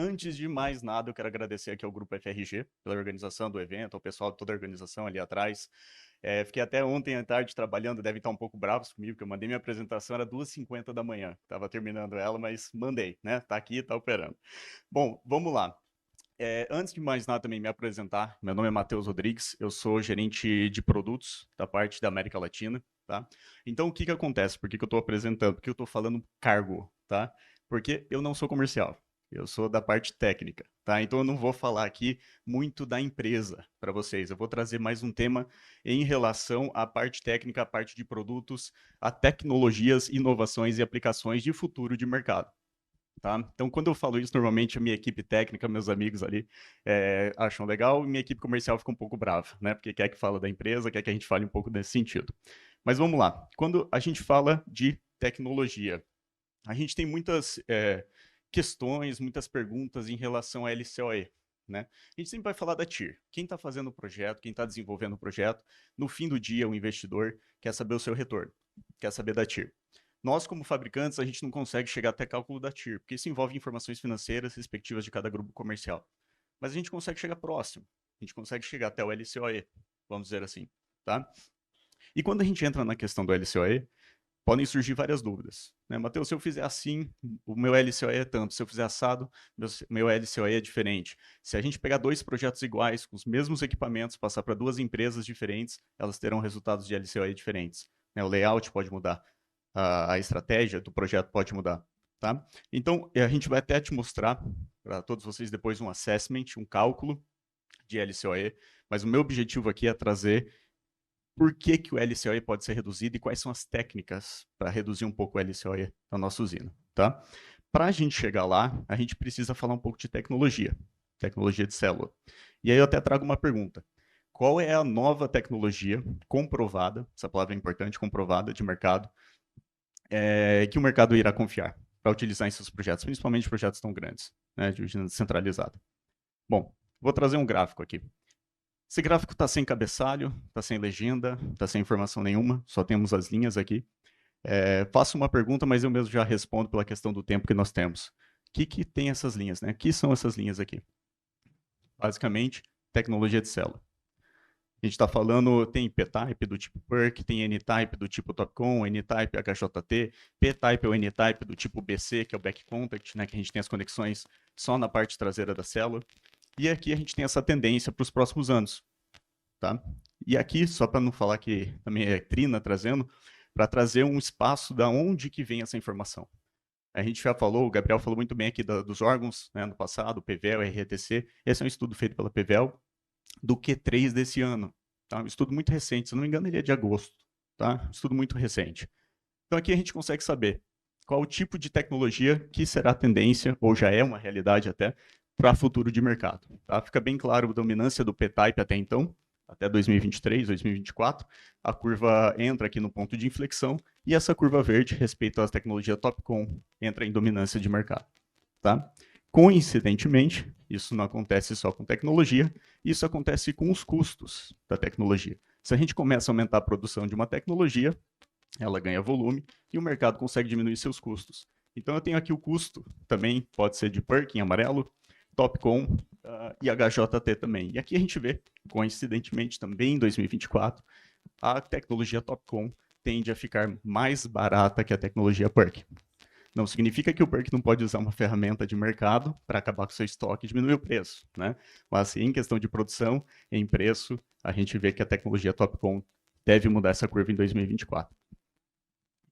Antes de mais nada, eu quero agradecer aqui ao Grupo FRG pela organização do evento, ao pessoal de toda a organização ali atrás. Fiquei até ontem à tarde trabalhando, devem estar um pouco bravos comigo, porque eu mandei minha apresentação, era 2h50 da manhã. Estava terminando ela, mas mandei, né? Tá aqui, tá operando. Bom, vamos lá. Antes de mais nada, também me apresentar. Meu nome é Matheus Rodrigues, eu sou gerente de produtos da parte da América Latina, tá? Então, o que que acontece? Por que que eu estou apresentando? Porque eu estou falando cargo, tá? Porque eu não sou comercial, eu sou da parte técnica, tá? Então, eu não vou falar aqui muito da empresa para vocês. Eu vou trazer mais um tema em relação à parte técnica, à parte de produtos, a tecnologias, inovações e aplicações de futuro de mercado. Tá? Então, quando eu falo isso, normalmente a minha equipe técnica, meus amigos ali, acham legal, e minha equipe comercial fica um pouco brava, né? Porque quer que fala da empresa, quer que a gente fale um pouco nesse sentido. Mas vamos lá. Quando a gente fala de tecnologia, a gente tem muitas questões, muitas perguntas em relação à LCOE. Né? A gente sempre vai falar da TIR. Quem está fazendo o projeto, quem está desenvolvendo o projeto, no fim do dia, o investidor quer saber o seu retorno, quer saber da TIR. Nós, como fabricantes, a gente não consegue chegar até cálculo da TIR, porque isso envolve informações financeiras respectivas de cada grupo comercial. Mas a gente consegue chegar próximo, a gente consegue chegar até o LCOE, vamos dizer assim, tá? E quando a gente entra na questão do LCOE, podem surgir várias dúvidas. Né? Mateus, se eu fizer assim, o meu LCOE é tanto. Se eu fizer assado, meu LCOE é diferente. Se a gente pegar dois projetos iguais, com os mesmos equipamentos, passar para duas empresas diferentes, elas terão resultados de LCOE diferentes. Né? O layout pode mudar, a estratégia do projeto pode mudar. Tá? Então, a gente vai até te mostrar, para todos vocês, depois um assessment, um cálculo de LCOE, mas o meu objetivo aqui é trazer por que, que o LCOE pode ser reduzido e quais são as técnicas para reduzir um pouco o LCOE na nossa usina. Tá? Para a gente chegar lá, a gente precisa falar um pouco de tecnologia de célula. E aí eu até trago uma pergunta. Qual é a nova tecnologia comprovada, essa palavra é importante, comprovada de mercado, que o mercado irá confiar para utilizar em seus projetos, principalmente projetos tão grandes, né, de usina descentralizada? Bom, vou trazer um gráfico aqui. Esse gráfico está sem cabeçalho, está sem legenda, está sem informação nenhuma, só temos as linhas aqui. Faço uma pergunta, mas eu mesmo já respondo pela questão do tempo que nós temos. O que tem essas linhas? Né? O que são essas linhas aqui? Basicamente, tecnologia de célula. A gente está falando, tem P-Type do tipo PERC, tem N-Type do tipo TOPCon, N-Type HJT, P-Type ou N-Type do tipo BC, que é o Back Contact, né, que a gente tem as conexões só na parte traseira da célula. E aqui a gente tem essa tendência para os próximos anos. Tá? E aqui, só para não falar que também é Trina trazendo, para trazer um espaço da onde que vem essa informação. A gente já falou, o Gabriel falou muito bem aqui dos órgãos, né, no passado, o PVEL, RTC. Esse é um estudo feito pela PVEL do Q3 desse ano. Tá? Um estudo muito recente, se não me engano, ele é de agosto. Tá? Um estudo muito recente. Então aqui a gente consegue saber qual o tipo de tecnologia que será a tendência, ou já é uma realidade até, para futuro de mercado. Tá? Fica bem claro a dominância do P-Type até então, até 2023, 2024, a curva entra aqui no ponto de inflexão e essa curva verde, respeito à tecnologia TOPCon, entra em dominância de mercado. Tá? Coincidentemente, isso não acontece só com tecnologia, isso acontece com os custos da tecnologia. Se a gente começa a aumentar a produção de uma tecnologia, ela ganha volume e o mercado consegue diminuir seus custos. Então eu tenho aqui o custo, também pode ser de PERC em amarelo, TOPCon e HJT também. E aqui a gente vê, coincidentemente também em 2024, a tecnologia TOPCon tende a ficar mais barata que a tecnologia PERC. Não significa que o PERC não pode usar uma ferramenta de mercado para acabar com o seu estoque e diminuir o preço, né? Mas em questão de produção, em preço, a gente vê que a tecnologia TOPCon deve mudar essa curva em 2024.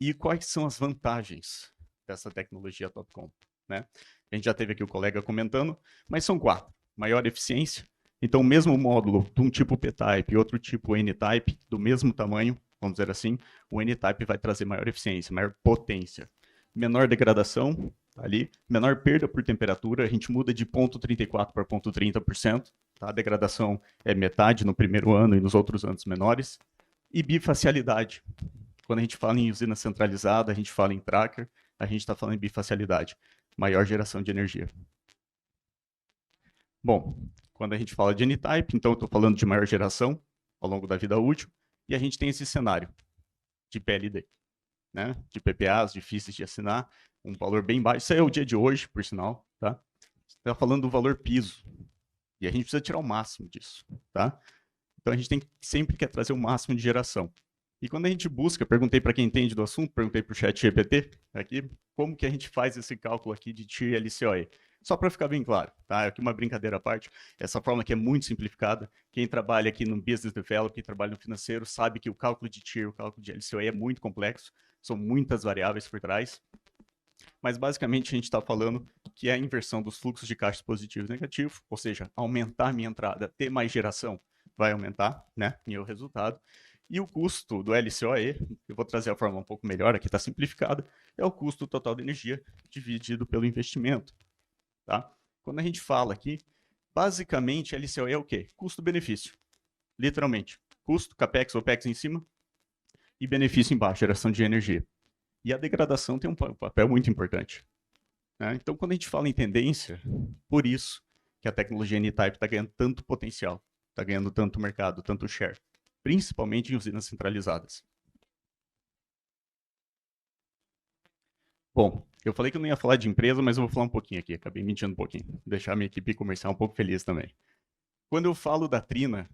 E quais são as vantagens dessa tecnologia TOPCon? Né? A gente já teve aqui o colega comentando, mas são 4. Maior eficiência. Então, o mesmo módulo de um tipo P-Type e outro tipo N-Type, do mesmo tamanho, vamos dizer assim, o N-Type vai trazer maior eficiência, maior potência. Menor degradação, ali, menor perda por temperatura, a gente muda de 0,34 para 0,30%, tá? A degradação é metade no primeiro ano e nos outros anos menores. E bifacialidade. Quando a gente fala em usina centralizada, a gente fala em tracker, a gente está falando em bifacialidade, maior geração de energia. Bom, quando a gente fala de N-Type, então eu estou falando de maior geração ao longo da vida útil, e a gente tem esse cenário de PLD, né? De PPAs difíceis de assinar, um valor bem baixo. Isso é o dia de hoje, por sinal, tá? está falando do valor piso. E a gente precisa tirar o máximo disso, tá? Então a gente sempre quer trazer o máximo de geração. E quando a gente busca, perguntei para quem entende do assunto, perguntei para o chat GPT aqui, como que a gente faz esse cálculo aqui de TIR LCOE. Só para ficar bem claro, tá? Aqui uma brincadeira à parte, essa fórmula aqui é muito simplificada. Quem trabalha aqui no Business Development, quem trabalha no financeiro, sabe que o cálculo de TIR, o cálculo de LCOE é muito complexo, são muitas variáveis por trás. Mas basicamente a gente está falando que é a inversão dos fluxos de caixa positivo e negativo, ou seja, aumentar a minha entrada, ter mais geração, vai aumentar, né, meu resultado. E o custo do LCOE, eu vou trazer a forma um pouco melhor, aqui está simplificada, é o custo total de energia dividido pelo investimento. Tá? Quando a gente fala aqui, basicamente LCOE é o quê? Custo-benefício, literalmente. Custo, CAPEX, OPEX em cima e benefício embaixo, geração de energia. E a degradação tem um papel muito importante. Né? Então, quando a gente fala em tendência, por isso que a tecnologia N-Type está ganhando tanto potencial, está ganhando tanto mercado, tanto share, principalmente em usinas centralizadas. Bom, eu falei que eu não ia falar de empresa, mas eu vou falar um pouquinho aqui, acabei mentindo um pouquinho, deixar a minha equipe comercial um pouco feliz também. Quando eu falo da Trina,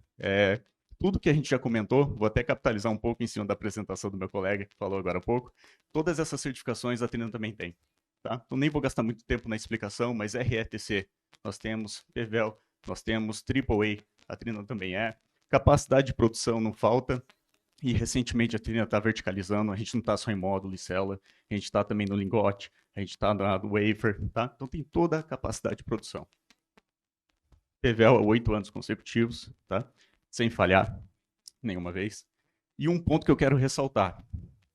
tudo que a gente já comentou, vou até capitalizar um pouco em cima da apresentação do meu colega, que falou agora há pouco, todas essas certificações a Trina também tem. Tá? Então nem vou gastar muito tempo na explicação, mas RETC, nós temos PVEL, nós temos AAA, a Trina também é. Capacidade de produção não falta, e recentemente a Trina está verticalizando, a gente não está só em módulo e célula, a gente está também no lingote, a gente está no wafer, tá? Então tem toda a capacidade de produção. PVL há 8 anos consecutivos, tá? Sem falhar nenhuma vez. E um ponto que eu quero ressaltar.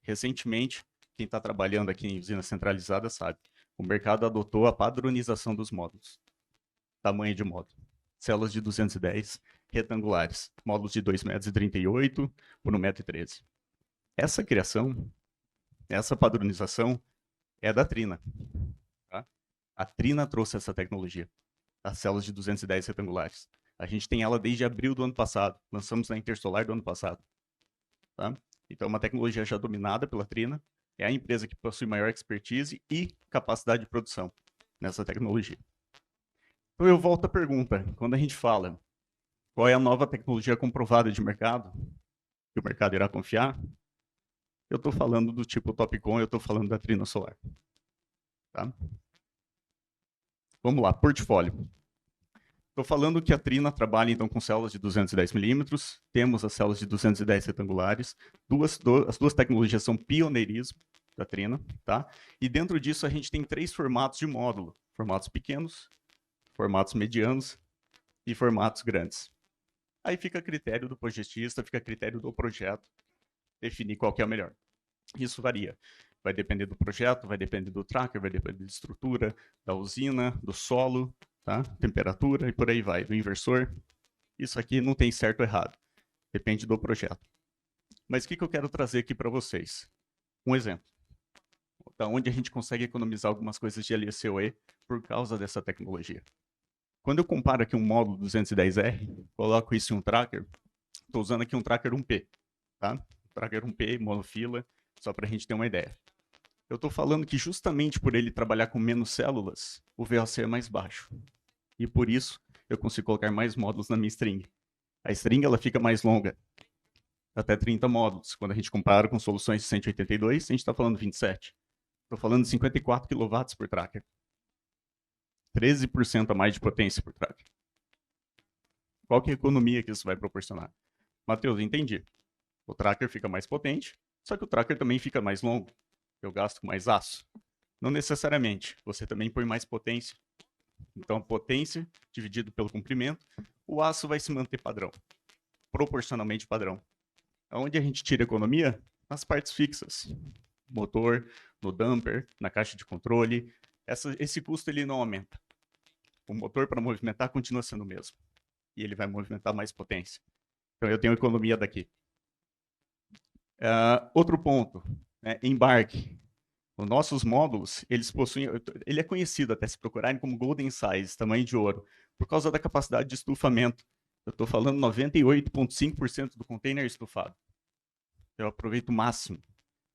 Recentemente, quem está trabalhando aqui em usina centralizada sabe, o mercado adotou a padronização dos módulos. Tamanho de módulo. Células de 210, retangulares. Módulos de 2,38 m por 1,13 m. Essa criação, essa padronização é da Trina. Tá? A Trina trouxe essa tecnologia. As células de 210 retangulares. A gente tem ela desde abril do ano passado. Lançamos na Intersolar do ano passado. Tá? Então, é uma tecnologia já dominada pela Trina. É a empresa que possui maior expertise e capacidade de produção nessa tecnologia. Então, eu volto à pergunta. Quando a gente fala qual é a nova tecnologia comprovada de mercado, que o mercado irá confiar, eu estou falando do tipo Topcon, eu estou falando da Trina Solar. Tá? Vamos lá, portfólio. Estou falando que a Trina trabalha então com células de 210 milímetros, temos as células de 210 retangulares, as duas tecnologias são pioneirismo da Trina, tá? E dentro disso a gente tem 3 formatos de módulo, formatos pequenos, formatos medianos e formatos grandes. Aí fica a critério do projetista, fica a critério do projeto definir qual que é o melhor. Isso varia. Vai depender do projeto, vai depender do tracker, vai depender da estrutura, da usina, do solo, tá? Temperatura e por aí vai, do inversor. Isso aqui não tem certo ou errado, depende do projeto. Mas o que eu quero trazer aqui para vocês? Um exemplo, da onde a gente consegue economizar algumas coisas de LCOE por causa dessa tecnologia. Quando eu comparo aqui um módulo 210R, coloco isso em um tracker, estou usando aqui um tracker 1P, tá? Tracker 1P, monofila, só para a gente ter uma ideia. Eu estou falando que justamente por ele trabalhar com menos células, o VOC é mais baixo. E por isso, eu consigo colocar mais módulos na minha string. A string ela fica mais longa, até 30 módulos. Quando a gente compara com soluções de 182, a gente está falando 27. Estou falando de 54 kW por tracker. 13% a mais de potência por tracker. Qual que é a economia que isso vai proporcionar? Matheus, entendi. O tracker fica mais potente, só que o tracker também fica mais longo. Eu gasto com mais aço. Não necessariamente. Você também põe mais potência. Então, potência dividido pelo comprimento, o aço vai se manter padrão, proporcionalmente padrão. Onde a gente tira economia? Nas partes fixas. Motor, no damper, na caixa de controle. Esse custo ele não aumenta. O motor para movimentar continua sendo o mesmo. E ele vai movimentar mais potência. Então, eu tenho economia daqui. Outro ponto, né, embarque. Os nossos módulos, eles possuem, ele é conhecido até se procurarem como golden size, tamanho de ouro, por causa da capacidade de estufamento. Eu estou falando 98,5% do container estufado. Eu aproveito o máximo.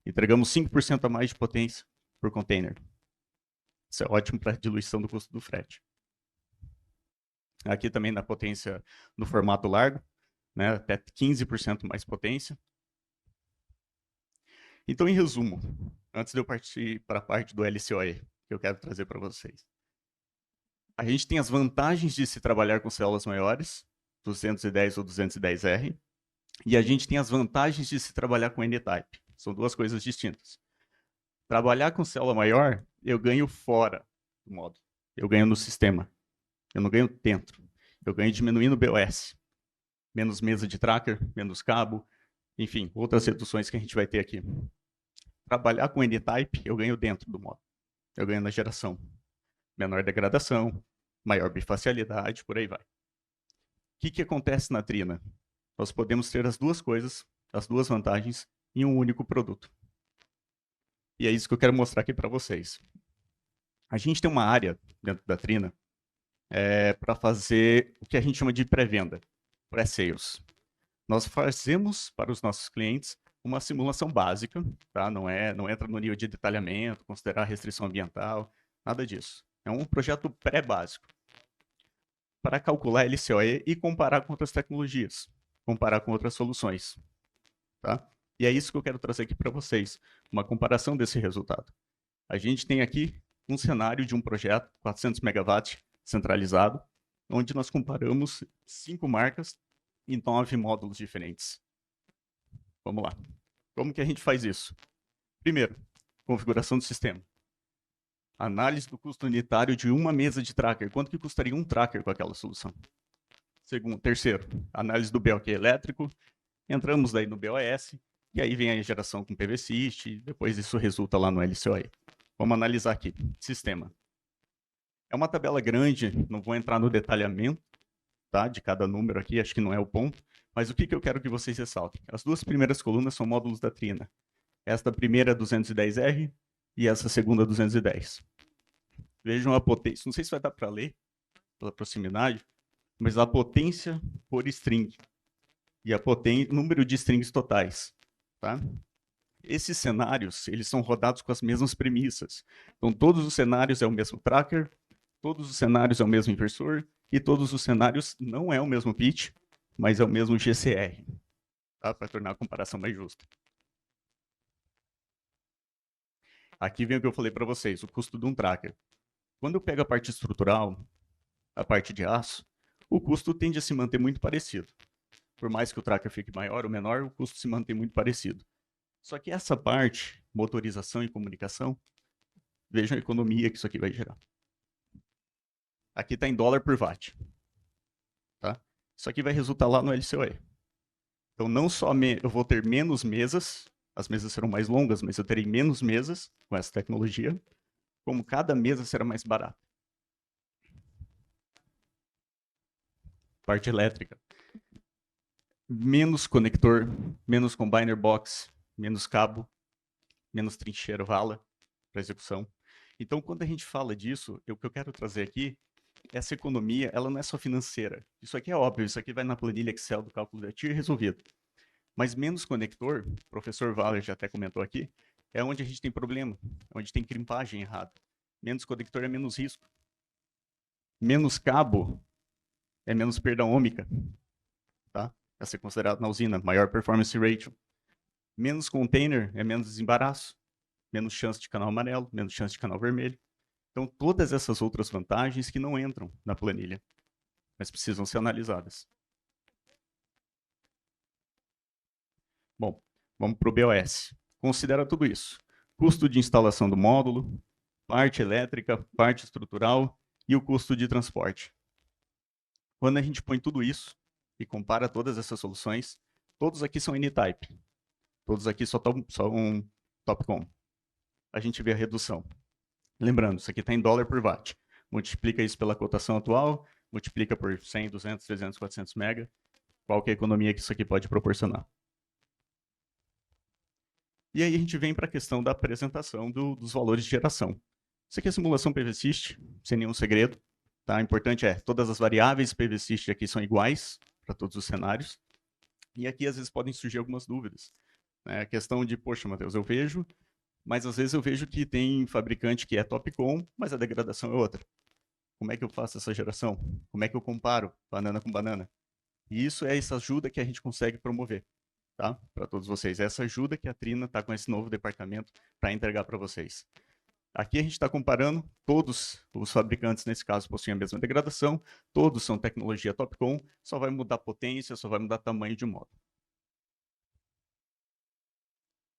Entregamos 5% a mais de potência por container. Isso é ótimo para a diluição do custo do frete. Aqui também na potência no formato largo, né, até 15% mais potência. Então, em resumo, antes de eu partir para a parte do LCOE, que eu quero trazer para vocês. A gente tem as vantagens de se trabalhar com células maiores, 210 ou 210R, e a gente tem as vantagens de se trabalhar com N-type. São duas coisas distintas. Trabalhar com célula maior, eu ganho fora do módulo. Eu ganho no sistema. Eu não ganho dentro. Eu ganho diminuindo o BOS. Menos mesa de tracker, menos cabo, enfim, outras reduções que a gente vai ter aqui. Trabalhar com N-type, eu ganho dentro do módulo. Eu ganho na geração. Menor degradação, maior bifacialidade, por aí vai. O que acontece na Trina? Nós podemos ter as duas coisas, as duas vantagens, em um único produto. E é isso que eu quero mostrar aqui para vocês. A gente tem uma área dentro da Trina para fazer o que a gente chama de pré-venda, pré-sales. Nós fazemos para os nossos clientes uma simulação básica, tá? Não entra no nível de detalhamento, considerar restrição ambiental, nada disso. É um projeto pré-básico para calcular LCOE e comparar com outras tecnologias, comparar com outras soluções, tá? E é isso que eu quero trazer aqui para vocês, uma comparação desse resultado. A gente tem aqui um cenário de um projeto 400 megawatts centralizado, onde nós comparamos 5 marcas e 9 módulos diferentes. Vamos lá. Como que a gente faz isso? Primeiro, configuração do sistema. Análise do custo unitário de uma mesa de tracker. Quanto que custaria um tracker com aquela solução? Terceiro, análise do BOQ elétrico. Entramos daí no BOS, e aí vem a geração com PVSys, e depois isso resulta lá no LCOE. Vamos analisar aqui. Sistema. É uma tabela grande, não vou entrar no detalhamento, tá, de cada número aqui, acho que não é o ponto, mas o que eu quero que vocês ressaltem? As duas primeiras colunas são módulos da Trina. Esta primeira 210R e essa segunda 210. Vejam a potência, não sei se vai dar para ler pela proximidade, mas a potência por string e a número de strings totais, tá? Esses cenários, eles são rodados com as mesmas premissas. Então, todos os cenários é o mesmo tracker, todos os cenários é o mesmo inversor, e todos os cenários não é o mesmo pitch, mas é o mesmo GCR, tá? Para tornar a comparação mais justa. Aqui vem o que eu falei para vocês, o custo de um tracker. Quando eu pego a parte estrutural, a parte de aço, o custo tende a se manter muito parecido. Por mais que o tracker fique maior ou menor, o custo se mantém muito parecido. Só que essa parte, motorização e comunicação, vejam a economia que isso aqui vai gerar. Aqui está em dólar por watt. Tá? Isso aqui vai resultar lá no LCOE. Então, não só eu vou ter menos mesas, as mesas serão mais longas, mas eu terei menos mesas com essa tecnologia, como cada mesa será mais barata. Parte elétrica. Menos conector, menos combiner box, menos cabo, menos trincheira vala para execução. Então, quando a gente fala disso, o que eu quero trazer aqui, essa economia, ela não é só financeira. Isso aqui é óbvio, isso aqui vai na planilha Excel do cálculo da TIR resolvido. Mas menos conector, o professor Valer já até comentou aqui, é onde a gente tem problema, onde tem crimpagem errada. Menos conector é menos risco. Menos cabo é menos perda ômica, tá? Vai ser considerado na usina, maior performance ratio. Menos container é menos desembaraço, menos chance de canal amarelo, menos chance de canal vermelho. Então, todas essas outras vantagens que não entram na planilha, mas precisam ser analisadas. Bom, vamos para o BOS. Considera tudo isso. Custo de instalação do módulo, parte elétrica, parte estrutural e o custo de transporte. Quando a gente põe tudo isso e compara todas essas soluções, todos aqui são N-type. Todos aqui só um Topcon. A gente vê a redução. Lembrando, isso aqui está em dólar por watt. Multiplica isso pela cotação atual, multiplica por 100, 200, 300, 400 mega. Qual que é a economia que isso aqui pode proporcionar? E aí a gente vem para a questão da apresentação dos valores de geração. Isso aqui é simulação PVSys, sem nenhum segredo. Tá? O importante é, todas as variáveis PVSys aqui são iguais para todos os cenários. E aqui às vezes podem surgir algumas dúvidas. A questão de, poxa, Matheus, eu vejo, mas às vezes eu vejo que tem fabricante que é Topcon, mas a degradação é outra. Como é que eu faço essa geração? Como é que eu comparo banana com banana? E isso é essa ajuda que a gente consegue promover, tá? Para todos vocês. Essa ajuda que a Trina está com esse novo departamento para entregar para vocês. Aqui a gente está comparando, todos os fabricantes, nesse caso, possuem a mesma degradação, todos são tecnologia Topcon, só vai mudar potência, só vai mudar tamanho de módulo.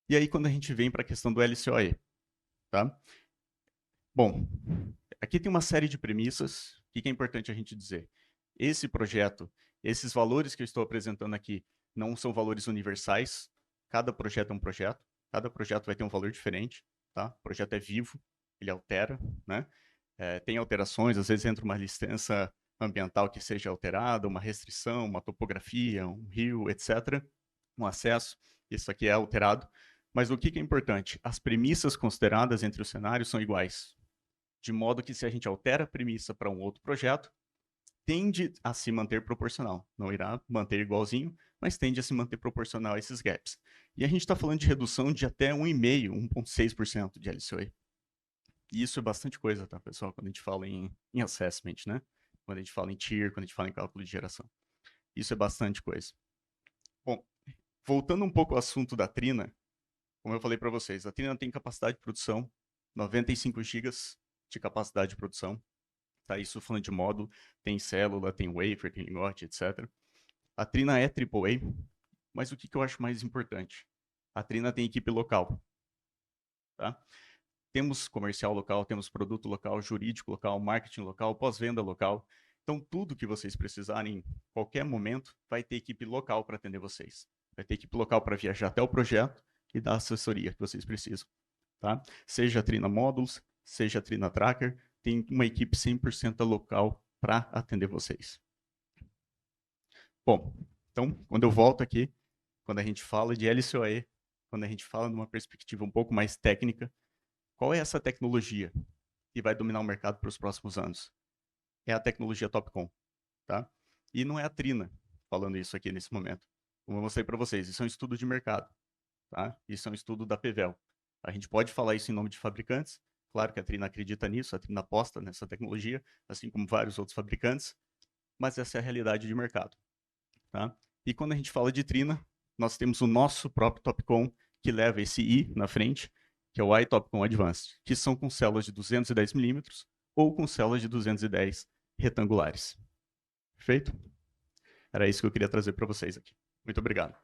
E aí, quando a gente vem para a questão do LCOE, tá? Bom, aqui tem uma série de premissas. O que é importante a gente dizer? Esse projeto, esses valores que eu estou apresentando aqui, não são valores universais. Cada projeto é um projeto. Cada projeto vai ter um valor diferente, tá? O projeto é vivo, ele altera, né? Tem alterações, às vezes entra uma licença ambiental que seja alterada, uma restrição, uma topografia, um rio, etc. Um acesso, isso aqui é alterado. Mas o que é importante? As premissas consideradas entre os cenários são iguais. De modo que se a gente altera a premissa para um outro projeto, tende a se manter proporcional. Não irá manter igualzinho, mas tende a se manter proporcional a esses gaps. E a gente está falando de redução de até 1,5%, 1,6% de LCOE. E isso é bastante coisa, tá, pessoal, quando a gente fala em assessment, né? Quando a gente fala em tier, quando a gente fala em cálculo de geração. Isso é bastante coisa. Bom, voltando um pouco ao assunto da Trina, como eu falei para vocês, a Trina tem capacidade de produção, 95 GB de capacidade de produção. Tá, isso falando de módulo, tem célula, tem wafer, tem lingote, etc. A Trina é AAA, mas o que eu acho mais importante? A Trina tem equipe local, tá? Temos comercial local, temos produto local, jurídico local, marketing local, pós-venda local. Então, tudo que vocês precisarem, em qualquer momento, vai ter equipe local para atender vocês. Vai ter equipe local para viajar até o projeto e dar a assessoria que vocês precisam. Tá? Seja a Trina Módulos, seja a Trina Tracker, tem uma equipe 100% local para atender vocês. Bom, então, quando eu volto aqui, quando a gente fala de LCOE, quando a gente fala de uma perspectiva um pouco mais técnica, qual é essa tecnologia que vai dominar o mercado para os próximos anos? É a tecnologia Topcon, tá? E não é a Trina falando isso aqui nesse momento. Como eu mostrei para vocês, isso é um estudo de mercado, tá? Isso é um estudo da PVEL. A gente pode falar isso em nome de fabricantes, claro que a Trina acredita nisso, a Trina aposta nessa tecnologia, assim como vários outros fabricantes, mas essa é a realidade de mercado, tá? E quando a gente fala de Trina, nós temos o nosso próprio Topcon, que leva esse I na frente, que é o iTopcon Advanced, que são com células de 210 milímetros ou com células de 210 retangulares. Perfeito? Era isso que eu queria trazer para vocês aqui. Muito obrigado.